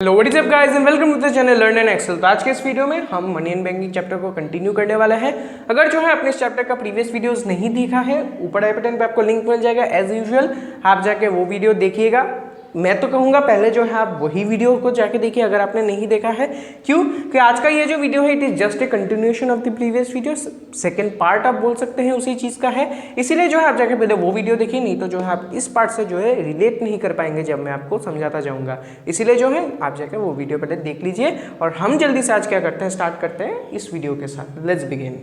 Hello what is up guys and welcome to the channel learn and excel. तो आज के इस video में हम मनी एंड बैंकिंग चैप्टर को कंटिन्यू करने वाला है। अगर जो है अपने इस चैप्टर का प्रीवियस वीडियोस नहीं देखा है, ऊपर आई बटन पे आपको लिंक मिल जाएगा एज यूजुअल, आप जाके वो वीडियो देखिएगा। मैं तो कहूँगा पहले जो है आप वही वीडियो को जाके देखिए अगर आपने नहीं देखा है। क्यों कि आज का ये जो वीडियो है it is just a continuation of the previous video, second part आप बोल सकते हैं उसी चीज़ का है। इसीलिए जो है आप जाके पहले वो वीडियो देखिए, नहीं तो जो है आप इस पार्ट से जो है रिलेट नहीं कर पाएंगे जब मैं आपको समझाता जाऊँगा। इसीलिए जो है आप जाके वो वीडियो पहले देख लीजिए और हम जल्दी से आज क्या करते हैं, स्टार्ट करते हैं इस वीडियो के साथ। Let's begin.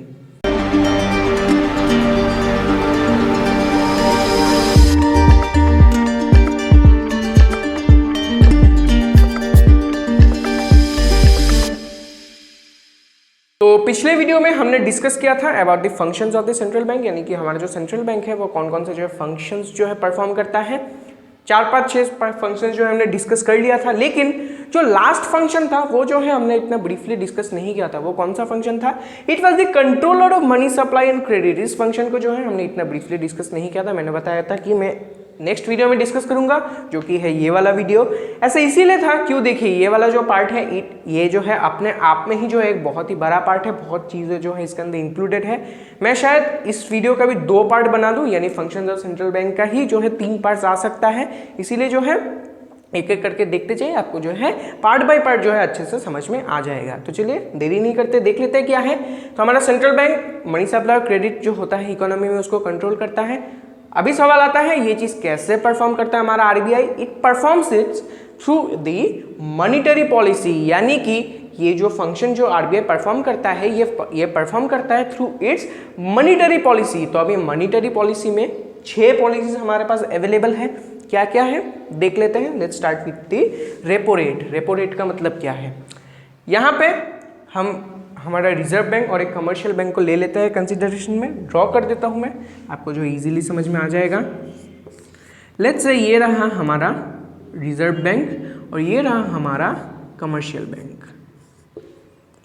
तो पिछले वीडियो में हमने डिस्कस किया था about the functions of the central bank, यानी कि हमारा जो सेंट्रल बैंक है वो कौन कौन से जो है फंक्शंस जो है परफॉर्म करता है। 4-5-6 फंक्शंस जो है हमने डिस्कस कर लिया था, लेकिन जो लास्ट फंक्शन था वो जो है हमने इतना ब्रीफली डिस्कस नहीं किया था। वो कौन सा फंक्शन था? It was the controller of money supply and credit. इस फंक्शन को जो है हमने इतना ब्रीफली डिस्कस नहीं किया था। मैंने बताया था कि मैं नेक्स्ट वीडियो में डिस्कस करूंगा, जो कि है ये वाला वीडियो। ऐसा इसीलिए था क्यों, देखिए ये वाला जो पार्ट है ये जो है अपने आप में ही जो है एक बहुत ही बड़ा पार्ट है, बहुत चीज़ें जो है इसके अंदर इंक्लूडेड है। मैं शायद इस वीडियो का भी 2 पार्ट बना दूं, यानी फंक्शंस ऑफ सेंट्रल बैंक का ही जो है 3 पार्ट्स आ सकता है। इसीलिए जो है एक एक करके देखते जाइए, आपको जो है पार्ट बाय पार्ट जो है अच्छे से समझ में आ जाएगा। तो चलिए देरी नहीं करते, देख लेते हैं क्या है। तो हमारा सेंट्रल बैंक मनी सप्लाई और क्रेडिट जो होता है इकोनॉमी में उसको कंट्रोल करता है। अभी सवाल आता है ये चीज कैसे परफॉर्म करता है हमारा RBI? It performs it's through the monetary policy, यानी कि ये जो फंक्शन जो आरबीआई परफॉर्म करता है ये परफॉर्म करता है थ्रू इट्स मॉनिटरी पॉलिसी। तो अभी मॉनिटरी पॉलिसी में 6 पॉलिसीज हमारे पास अवेलेबल है। क्या क्या है देख लेते हैं। Let's start with the repo rate. Repo rate का मतलब क्या है? यहाँ पे हम हमारा रिजर्व बैंक और एक कमर्शियल बैंक को ले लेते हैं कंसिडरेशन में। ड्रॉ कर देता हूँ मैं, आपको जो इजीली समझ में आ जाएगा। लेट्स से ये रहा हमारा रिजर्व बैंक और ये रहा हमारा कमर्शियल बैंक।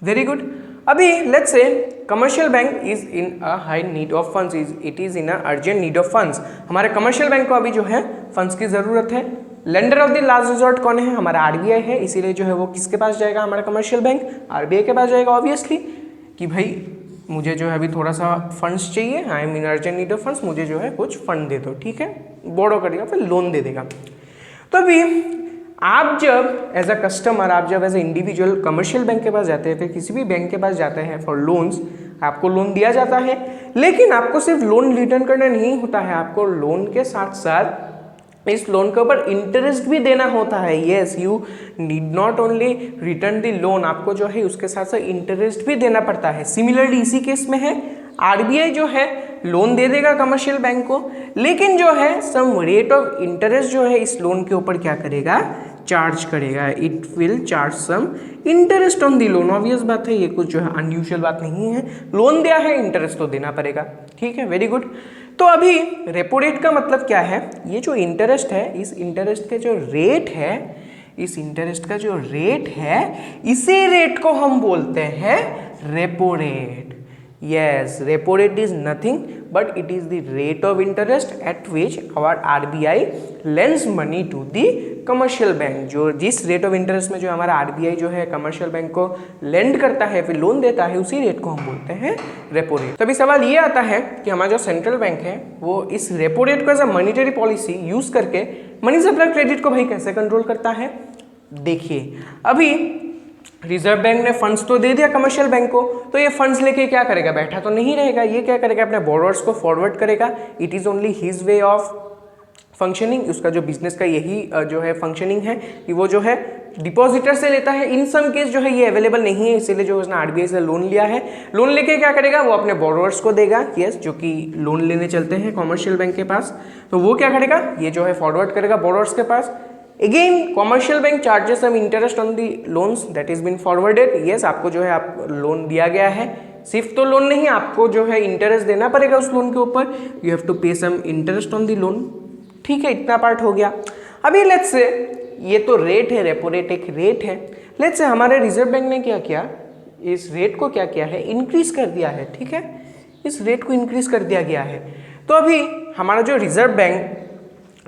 Very good. अभी let's say commercial bank is in a high need of funds, it is in a urgent need of funds. हमारे कमर्शियल बैंक को अभी जो है फंड्स की ज़रूरत है। Lender of the last resort कौन है? हमारा आरबीआई है। इसीलिए जो है वो किसके पास जाएगा? हमारा कमर्शियल बैंक आरबीआई के पास जाएगा ऑब्वियसली, कि भाई मुझे जो है अभी थोड़ा सा फंड्स चाहिए, I am in urgent need of funds, मुझे जो है कुछ फंड दे दो। ठीक है, बोरो कर देगा, फिर लोन दे देगा। तो अभी आप जब एज अ कस्टमर, आप जब as a individual commercial bank के पास जाते हैं, फिर किसी भी बैंक के पास जाते हैं फॉर लोन्स, आपको लोन दिया जाता है। लेकिन आपको सिर्फ लोन रिटर्न करना नहीं होता है, आपको लोन के साथ साथ इस लोन के ऊपर इंटरेस्ट भी देना होता है। Yes, you need not only return the loan, आपको जो है उसके साथ साथ इंटरेस्ट भी देना पड़ता है। सिमिलरली इसी केस में है, आरबीआई जो है लोन दे देगा कमर्शियल बैंक को, लेकिन जो है सम रेट ऑफ इंटरेस्ट जो है इस लोन के ऊपर क्या करेगा? चार्ज करेगा। It will charge some interest on the loan. Obvious बात है, ये कुछ जो है अनयूजुअल बात नहीं है। लोन दिया है, इंटरेस्ट तो देना पड़ेगा। ठीक है, वेरी गुड। तो अभी रेपो रेट का मतलब क्या है? ये जो इंटरेस्ट है, इस इंटरेस्ट के जो रेट है, इस इंटरेस्ट का जो रेट है, इसी रेट को हम बोलते हैं repo rate. Yes, repo rate is nothing but it is the rate of interest at which our RBI lends money to the commercial bank। जो जिस रेट ऑफ इंटरेस्ट में जो हमारा आरबीआई जो है कमर्शियल बैंक को लेंड करता है, फिर लोन देता है, उसी रेट को हम बोलते हैं रेपो रेट। तभी सवाल ये आता है कि हमारा जो सेंट्रल बैंक है वो इस रेपो रेट को as a monetary policy use करके मनी सप्लाई क्रेडिट को भाई कैसे कंट्रोल करता है? देखिए, अभी रिजर्व बैंक ने फंड्स तो दे दिया कमर्शियल बैंक को, तो ये फंड्स लेके क्या करेगा? बैठा तो नहीं रहेगा। ये क्या करेगा? अपने बोरोवर्स को फॉरवर्ड करेगा। It is only his way of functioning. उसका जो बिजनेस का यही जो है फंक्शनिंग है कि वो जो है डिपॉजिटर से लेता है। इन सम केस जो है ये अवेलेबल नहीं है, इसीलिए जो उसने आरबीआई से लोन लिया है, लोन लेके क्या करेगा? वो अपने बोरोवर्स को देगा। यस, जो कि लोन लेने चलते हैं कमर्शियल बैंक के पास, तो वो क्या करेगा? ये जो है फॉरवर्ड करेगा बोरोवर्स के पास। Again, commercial bank charges some interest on the loans that is been forwarded। yes, आपको जो है आप लोन दिया गया है, सिर्फ तो लोन नहीं, आपको जो है इंटरेस्ट देना पड़ेगा उस लोन के ऊपर। You have to pay some interest on the loan. ठीक है, इतना पार्ट हो गया। अभी लेट्स से ये तो रेट है, रेपो रेट एक रेट है। लेट्स से हमारे रिजर्व बैंक ने क्या किया? इस रेट को क्या किया है? इंक्रीज कर दिया है। ठीक है, इस रेट को इंक्रीज कर दिया गया है। तो अभी हमारा जो रिजर्व बैंक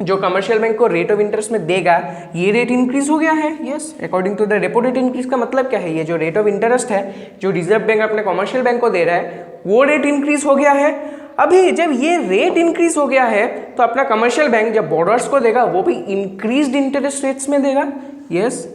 जो कमर्शियल बैंक को रेट ऑफ इंटरेस्ट में देगा, ये रेट इंक्रीज हो गया है। Yes, according to the repo rate increase का मतलब क्या है, ये जो रेट ऑफ इंटरेस्ट है जो रिजर्व बैंक अपने कमर्शियल बैंक को दे रहा है वो रेट इंक्रीज हो गया है। अभी जब ये रेट इंक्रीज हो गया है तो अपना कमर्शियल बैंक जब बोरोअर्स को देगा वो भी इंक्रीज्ड इंटरेस्ट रेट्स में देगा। यस,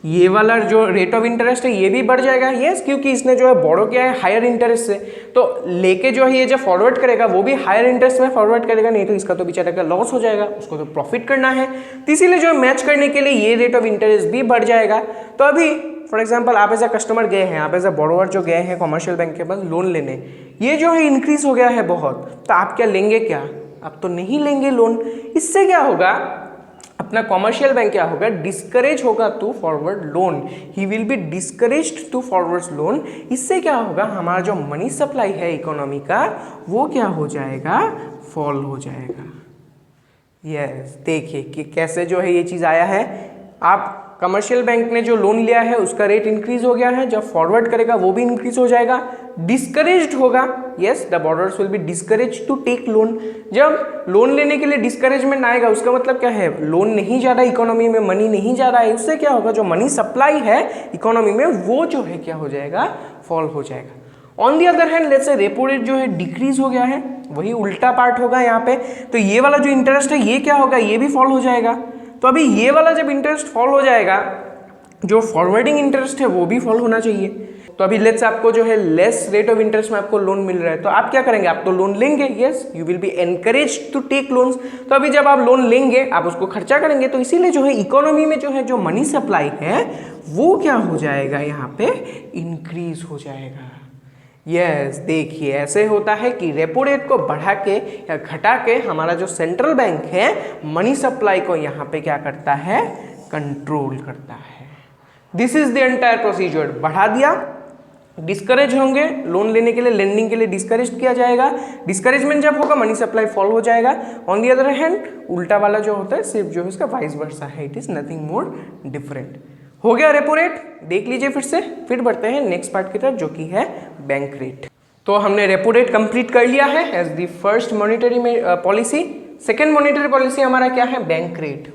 ये वाला जो रेट ऑफ इंटरेस्ट है ये भी बढ़ जाएगा। यस, क्योंकि इसने जो है बोरो किया है हायर इंटरेस्ट से, तो लेके जो है ये जब फॉरवर्ड करेगा वो भी हायर इंटरेस्ट में फॉरवर्ड करेगा, नहीं तो इसका तो बेचारे का लॉस हो जाएगा, उसको तो प्रॉफिट करना है। तो इसीलिए जो मैच करने के लिए ये रेट ऑफ इंटरेस्ट भी बढ़ जाएगा। तो अभी फॉर एग्जाम्पल आप एज अ कस्टमर गए हैं, आप एज अ बोरोवर जो गए हैं कमर्शियल बैंक के पास लोन लेने, ये जो है इंक्रीज हो गया है बहुत, तो आप क्या लेंगे? क्या आप तो नहीं लेंगे लोन। इससे क्या होगा, अपना कमर्शियल बैंक क्या होगा, डिस्करेज होगा to forward loan, he will be discouraged to forward loan. इससे क्या होगा, हमारा जो मनी सप्लाई है इकोनॉमी का वो क्या हो जाएगा, फॉल हो जाएगा। यस, देखिए कि कैसे जो है ये चीज़ आया है। आप कमर्शियल बैंक ने जो लोन लिया है उसका रेट इंक्रीज हो गया है, जब फॉरवर्ड करेगा वो भी इंक्रीज हो जाएगा, डिस्करेज्ड होगा। Yes, the borrowers will be discouraged to take loan. जब लोन लेने के लिए डिस्करेजमेंट आएगा उसका मतलब क्या है, लोन नहीं जा रहा है इकोनॉमी में, मनी नहीं जा रहा है, उससे क्या होगा, जो मनी सप्लाई है इकोनॉमी में वो जो है क्या हो जाएगा, फॉल हो जाएगा। On the other hand let's say repo rate जो है डिक्रीज हो गया है, वही उल्टा पार्ट होगा यहाँ पे, तो ये वाला जो इंटरेस्ट है ये क्या होगा, ये भी फॉल हो जाएगा। तो अभी ये वाला जब इंटरेस्ट फॉल हो जाएगा, जो फॉरवर्डिंग इंटरेस्ट है वो भी फॉल होना चाहिए। तो अभी लेट्स आपको जो है लेस रेट ऑफ इंटरेस्ट में आपको लोन मिल रहा है, तो आप क्या करेंगे, आप तो लोन लेंगे। Yes, you will be encouraged to take loans. तो अभी जब आप लोन लेंगे आप उसको खर्चा करेंगे, तो इसीलिए जो है इकोनॉमी में जो है जो मनी सप्लाई है वो क्या हो जाएगा, यहाँ पे इंक्रीज हो जाएगा। यस, देखिए ऐसे होता है कि रेपो रेट को बढ़ा के या घटा के हमारा जो सेंट्रल बैंक है मनी सप्लाई को यहाँ पे क्या करता है, कंट्रोल करता है। This is the entire procedure. बढ़ा दिया, डिस्करेज होंगे लोन लेने के लिए, लेंडिंग के लिए डिस्करेज किया जाएगा, डिस्करेजमेंट जब होगा मनी सप्लाई फॉल हो जाएगा। ऑन दी अदर हैंड उल्टा वाला जो होता है सिर्फ जो है इसका वाइस वर्सा है, it is nothing more different. हो गया रेपो रेट, देख लीजिए फिर से, फिर बढ़ते हैं नेक्स्ट पार्ट की तरफ जो कि है बैंक रेट। तो हमने रेपो रेट कंप्लीट कर लिया है as the first monetary policy. Second monetary policy हमारा क्या है, बैंक रेट।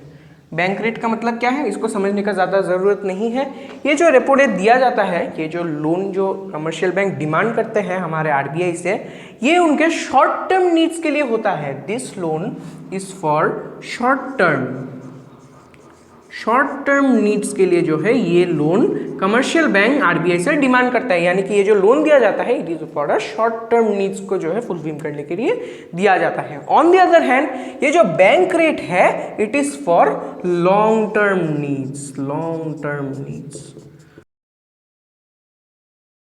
बैंक रेट का मतलब क्या है, इसको समझने का ज़्यादा ज़रूरत नहीं है। ये जो रेपो रेट दिया जाता है, ये जो लोन जो कमर्शियल बैंक डिमांड करते हैं हमारे आरबीआई से, ये उनके शॉर्ट टर्म नीड्स के लिए होता है। This loan is for short term needs के लिए जो है ये लोन कमर्शियल बैंक आरबीआई से डिमांड करता है, यानी कि ये जो लोन दिया जाता है it is for a short term needs को जो है फुलफिल करने के लिए दिया जाता है। ऑन द अदर हैंड ये जो बैंक रेट है it is for long term needs.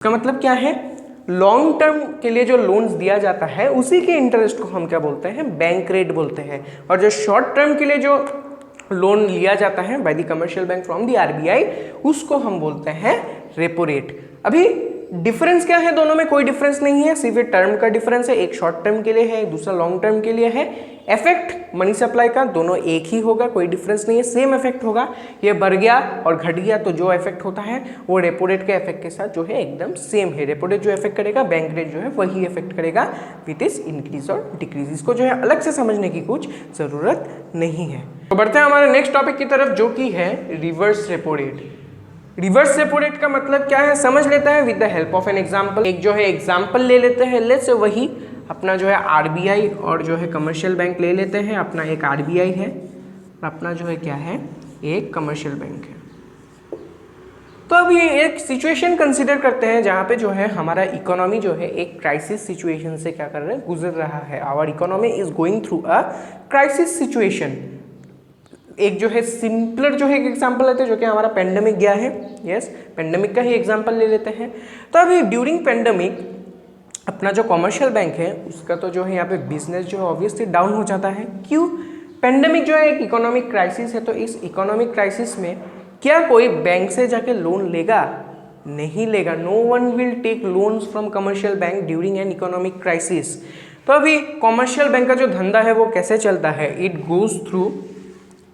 इसका मतलब क्या है, लॉन्ग टर्म के लिए जो लोन्स दिया जाता है उसी के इंटरेस्ट को हम क्या बोलते हैं, बैंक रेट बोलते हैं। और जो शॉर्ट टर्म के लिए जो लोन लिया जाता है by the commercial bank from the RBI, उसको हम बोलते हैं रेपो रेट। अभी डिफरेंस क्या है, दोनों में कोई डिफरेंस नहीं है, सिर्फ टर्म का डिफरेंस है, एक शॉर्ट टर्म के लिए है, दूसरा लॉन्ग टर्म के लिए है। इफेक्ट मनी सप्लाई का दोनों एक ही होगा, कोई डिफरेंस नहीं है, सेम इफेक्ट होगा। ये बढ़ गया और घट गया तो जो इफेक्ट होता है वो रेपो रेट के इफेक्ट के साथ जो है एकदम सेम है। रेपो रेट जो इफेक्ट करेगा बैंक रेट जो है वही इफेक्ट करेगा, विच इज इंक्रीज और डिक्रीज। इसको जो है अलग से समझने की कुछ जरूरत नहीं है। तो बढ़ते हैं हमारे नेक्स्ट टॉपिक की तरफ जो कि है reverse repo rate. Reverse repo rate का मतलब क्या है, समझ लेते हैं with the help of an example. एक जो है एग्जांपल ले लेते हैं, लेट्स से वही अपना जो है आरबीआई और जो है कमर्शियल बैंक ले लेते हैं। अपना एक आरबीआई है, अपना जो है क्या है, एक कमर्शियल बैंक है। तो अब ये एक सिचुएशन कंसिडर करते हैं जहाँ पे जो है हमारा इकोनॉमी जो है एक क्राइसिस सिचुएशन से क्या कर रहा है, गुजर रहा है। Our economy is going through a crisis situation. एक जो है सिंपलर जो है एक एग्जांपल लेते हैं जो कि हमारा पेंडेमिक गया है। यस, पेंडेमिक का ही एग्जांपल ले लेते हैं। तो अभी ड्यूरिंग पेंडेमिक अपना जो कमर्शियल बैंक है उसका तो जो है यहाँ पे बिजनेस जो है ऑब्वियसली डाउन हो जाता है। क्यों, पेंडेमिक जो है एक इकोनॉमिक क्राइसिस है, तो इस इकोनॉमिक क्राइसिस में क्या कोई बैंक से जाके लोन लेगा, नहीं लेगा। No one will take loans from commercial bank during an economic crisis. तो अभी कमर्शियल बैंक का जो धंधा है वो कैसे चलता है, it goes through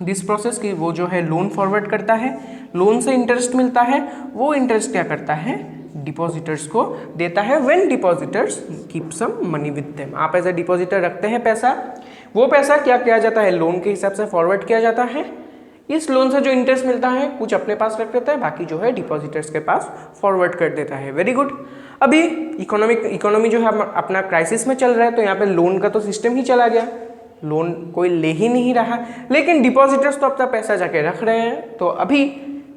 this process की वो जो है लोन फॉरवर्ड करता है, लोन से इंटरेस्ट मिलता है, वो इंटरेस्ट क्या करता है, डिपॉजिटर्स को देता है। When depositors keep some money with them, आप एज अ डिपॉजिटर रखते हैं पैसा, वो पैसा क्या किया जाता है, लोन के हिसाब से फॉरवर्ड किया जाता है। इस लोन से जो इंटरेस्ट मिलता है कुछ अपने पास रख देता है, बाकी जो है डिपॉजिटर्स के पास फॉरवर्ड कर देता है। Very good. अभी इकोनॉमी जो है अपना क्राइसिस में चल रहा है, तो यहाँ पे लोन का तो सिस्टम ही चला गया, लोन कोई ले ही नहीं रहा, लेकिन डिपॉजिटर्स तो अपना पैसा जाके रख रहे हैं। तो अभी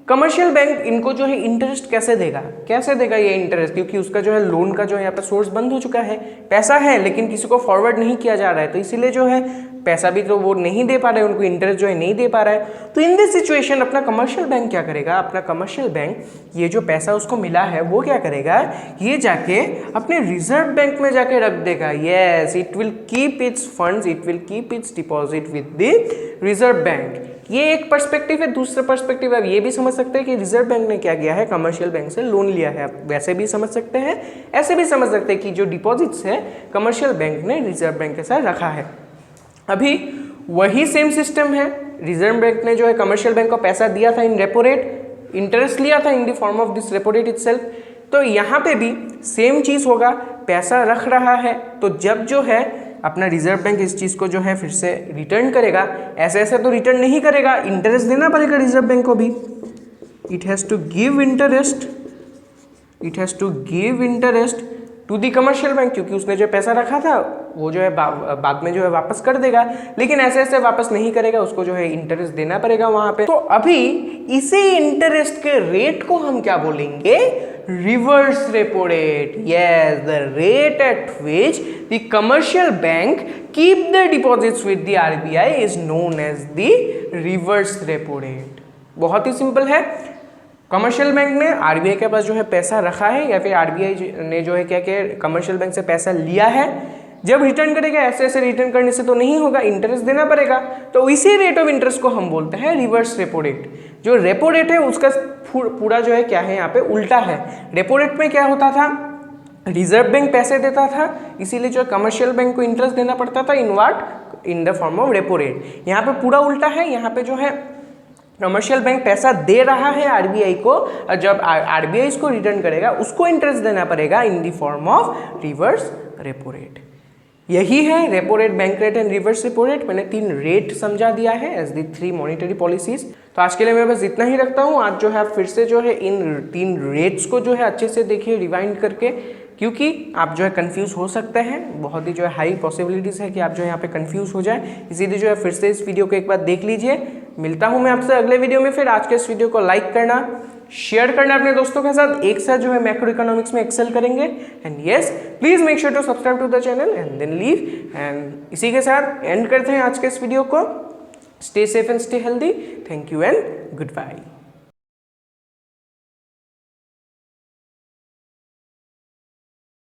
कमर्शियल बैंक इनको जो है इंटरेस्ट कैसे देगा ये इंटरेस्ट, क्योंकि उसका जो है लोन का जो है यहाँ पे सोर्स बंद हो चुका है, पैसा है लेकिन किसी को फॉरवर्ड नहीं किया जा रहा है, तो इसीलिए जो है पैसा भी तो वो नहीं दे पा रहे हैं, उनको इंटरेस्ट जो है नहीं दे पा रहा है। तो इन दिस सिचुएशन अपना कमर्शियल बैंक क्या करेगा, अपना कमर्शियल बैंक ये जो पैसा उसको मिला है वो क्या करेगा, ये जाके अपने रिजर्व बैंक में जाके रख देगा। Yes, it will keep its funds, it will keep its deposit with the reserve bank. ये एक पर्सपेक्टिव है। दूसरा पर्सपेक्टिव आप ये भी समझ सकते हैं कि रिजर्व बैंक ने क्या किया है, कमर्शियल बैंक से लोन लिया है। आप वैसे भी समझ सकते हैं, ऐसे भी समझ सकते हैं कि जो डिपॉजिट्स है कमर्शियल बैंक ने रिजर्व बैंक के साथ रखा है। अभी वही सेम सिस्टम है, रिजर्व बैंक ने जो है कमर्शियल बैंक को पैसा दिया था इन रेपो रेट, इंटरेस्ट लिया था in the form of this repo rate itself. तो यहाँ पे भी सेम चीज़ होगा, पैसा रख रहा है, तो जब जो है अपना रिजर्व बैंक इस चीज़ को जो है फिर से रिटर्न करेगा, ऐसे तो रिटर्न नहीं करेगा, इंटरेस्ट देना पड़ेगा रिजर्व बैंक को भी। It has to give interest to the commercial bank, क्योंकि उसने जो पैसा रखा था वो जो है बाद में जो है वापस कर देगा, लेकिन ऐसे वापस नहीं करेगा, उसको जो है इंटरेस्ट देना पड़ेगा वहां पे। तो अभी इसी इंटरेस्ट के रेट को हम क्या बोलेंगे, reverse repo rate. Yes, the rate at which the commercial bank keep the deposits with the RBI is known as the reverse repo rate. बहुत ही सिंपल है। कमर्शियल बैंक ने आरबीआई के पास जो है पैसा रखा है, या फिर आरबीआई ने जो है क्या किया, कमर्शियल बैंक से पैसा लिया है, जब रिटर्न करेगा ऐसे रिटर्न करने से तो नहीं होगा, इंटरेस्ट देना पड़ेगा। तो इसी रेट ऑफ इंटरेस्ट को हम बोलते हैं रिवर्स रेपो रेट। जो रेपो रेट है उसका पूरा जो है क्या है यहाँ पे उल्टा है। रेपो रेट में क्या होता था, रिजर्व बैंक पैसे देता था, इसीलिए जो कमर्शियल बैंक को इंटरेस्ट देना पड़ता था in the form of repo rate. यहाँ पे पूरा उल्टा है, यहाँ पे जो है कमर्शियल बैंक पैसा दे रहा है आरबीआई को, और जब आरबीआई इसको रिटर्न करेगा उसको इंटरेस्ट देना पड़ेगा in the form of reverse repo rate. यही है repo rate, bank rate and reverse repo rate. मैंने 3 रेट समझा दिया है एज दी 3 मॉनिटरी पॉलिसीज। तो आज के लिए मैं बस इतना ही रखता हूँ। आज जो है फिर से जो है इन 3 रेट्स को जो है अच्छे से देखिए रिवाइंड करके, क्योंकि आप जो है कंफ्यूज हो सकते हैं, बहुत ही जो है हाई पॉसिबिलिटीज़ है कि आप जो है यहाँ पे कंफ्यूज हो जाए, इसीलिए जो है फिर से इस वीडियो को एक बार देख लीजिए। मिलता हूँ मैं आपसे अगले वीडियो में। फिर आज के इस वीडियो को लाइक करना, शेयर करना अपने दोस्तों के साथ, एक साथ जो है मैक्रो इकोनॉमिक्स में एक्सेल करेंगे। And yes, please make sure to subscribe to the channel and then leave. And इसी के साथ एंड करते हैं आज के इस वीडियो को। Stay safe and stay healthy. Thank you and good bye.